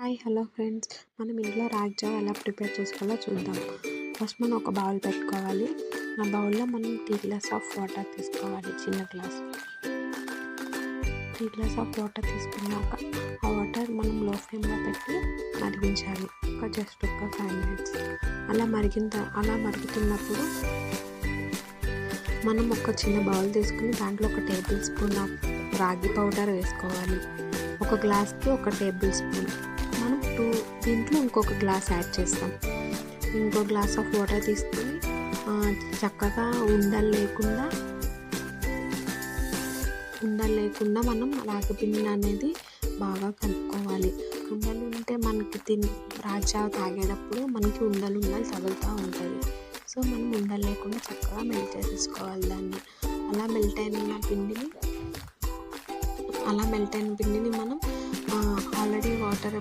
Hi hello friends, మనం ఇంట్లో రాగి జావ ఎలా ప్రిపేర్ చేసుకోవాలో చూద్దాం. ఫస్ట్ మనం ఒక బౌల్ పెట్టుకోవాలి. ఆ బౌల్లో మనం టీ గ్లాస్ ఆఫ్ వాటర్ తీసుకోవాలి. చిన్న glass tea glass of water తీసుకున్నాక ఆ వాటర్ మనం లో ఫ్లేమ్లో పెట్టి మరిగించాలి. జస్ట్ ఒక 5 minutes అలా మరుగుతున్నప్పుడు మనం ఒక చిన్న బౌల్ తీసుకుని దాంట్లో 1 టేబుల్ స్పూన్ ఆఫ్ రాగి పౌడర్ వేసుకోవాలి. 1 గ్లాస్కి 1 టేబుల్ స్పూన్. మనం దీంట్లో ఇంకొక గ్లాస్ యాడ్ చేస్తాం. ఇంకో గ్లాస్ ఆఫ్ వాటర్ తీసుకొని చక్కగా ఉండలు లేకుండా మనం రాగి పిండిని అనేది బాగా కలుపుకోవాలి. ఉండలు ఉంటే మనకి రాగి జావ తాగేటప్పుడు మనకి ఉండలు తగులుతూ ఉంటుంది. సో మనం ఉండలు లేకుండా చక్కగా మెల్ట్ చేసేసుకోవాలి దాన్ని. అలా మెల్ట్ అయిన పిండిని మనం ఆల్రెడీ వాటర్